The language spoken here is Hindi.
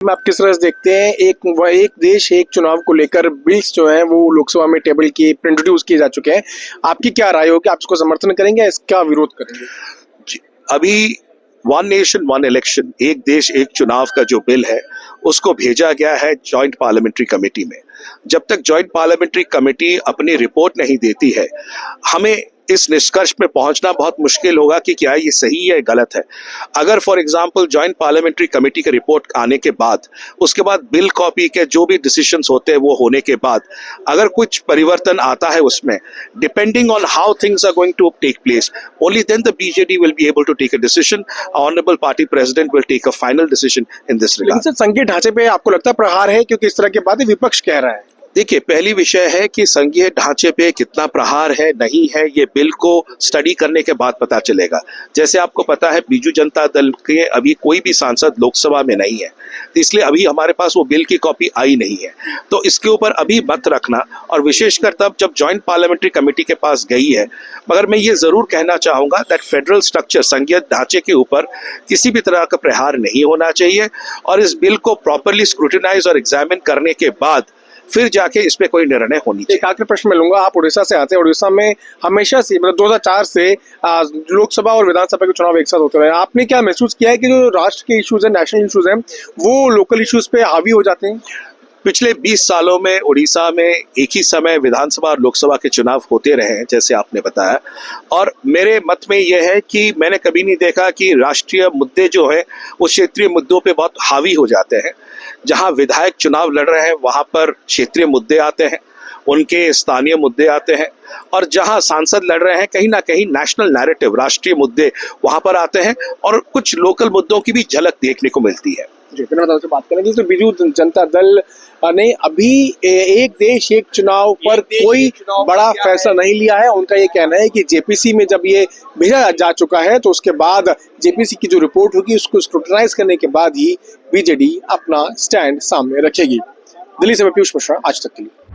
में आप किस तरह से देखते हैं एक देश एक चुनाव को लेकर बिल्स जो हैं वो लोकसभा में टेबल की इंट्रोड्यूस किए जा चुके हैं। आपकी क्या राय होगी? आप इसको समर्थन करेंगे या इसका विरोध करेंगे? अभी वन नेशन वन इलेक्शन, एक देश एक चुनाव का जो बिल है उसको भेजा गया है जॉइंट पार्लियामेंट्री कमेटी में। जब तक जॉइंट पार्लियामेंट्री कमेटी अपनी रिपोर्ट नहीं देती है, हमें इस निष्कर्ष में पहुंचना बहुत मुश्किल होगा कि क्या ये सही है गलत है। अगर for example joint parliamentary committee की रिपोर्ट आने के बाद, उसके बाद बिल कॉपी के जो भी डिसीजंस होते हैं वो होने के बाद अगर कुछ परिवर्तन आता है उसमें, depending on how things are going to take place, only then the BJD will be able to take a decision. Honourable party president will take a final decision in this regard. संघीय ढांचे पे आपको लगता है प्रहार है, क्योंकि इस तरह की बातें विपक्ष कह रहा है? देखिए, पहली विषय है कि संघीय ढांचे पे कितना प्रहार है नहीं है, ये बिल को स्टडी करने के बाद पता चलेगा। जैसे आपको पता है, बीजू जनता दल के अभी कोई भी सांसद लोकसभा में नहीं है, तो इसलिए अभी हमारे पास वो बिल की कॉपी आई नहीं है। तो इसके ऊपर अभी मत रखना, और विशेषकर तब जब जॉइंट पार्लियामेंट्री कमेटी के पास गई है। मगर मैं ये जरूर कहना चाहूंगा दैट फेडरल स्ट्रक्चर, संघीय ढांचे के ऊपर किसी भी तरह का प्रहार नहीं होना चाहिए, और इस बिल को प्रॉपरली स्क्रूटिनाइज और एग्जामिन करने के बाद फिर जाके इस पे कोई निर्णय होनी चाहिए। एक आखिरी प्रश्न मैं लूंगा, आप उड़ीसा से आते हैं। उड़ीसा में हमेशा से मतलब 2004 से लोकसभा और विधानसभा के चुनाव एक साथ होते रहे। आपने क्या महसूस किया है कि जो राष्ट्र के इश्यूज हैं, नेशनल इश्यूज हैं, वो लोकल इश्यूज पे हावी हो जाते हैं? पिछले 20 सालों में उड़ीसा में एक ही समय विधानसभा और लोकसभा के चुनाव होते रहे हैं, जैसे आपने बताया। और मेरे मत में यह है कि मैंने कभी नहीं देखा कि राष्ट्रीय मुद्दे जो है वो क्षेत्रीय मुद्दों पे बहुत हावी हो जाते हैं। जहां विधायक चुनाव लड़ रहे हैं वहां पर क्षेत्रीय मुद्दे आते हैं, उनके स्थानीय मुद्दे आते हैं, और जहां सांसद लड़ रहे हैं कहीं ना कहीं नेशनल नैरेटिव, राष्ट्रीय मुद्दे वहां पर आते हैं, और कुछ लोकल मुद्दों की भी झलक देखने को मिलती है। जी, से बात करेंगे तो बीजू जनता दल ने अभी एक देश एक चुनाव पर कोई बड़ा फैसला नहीं लिया है। उनका ये कहना है कि जेपीसी में जब ये भेजा जा चुका है तो उसके बाद जेपीसी की जो रिपोर्ट होगी उसको स्क्रूटनाइज करने के बाद ही बीजेडी अपना स्टैंड सामने रखेगी। दिल्ली से मैं पीयूष मिश्रा, आज तक के लिए।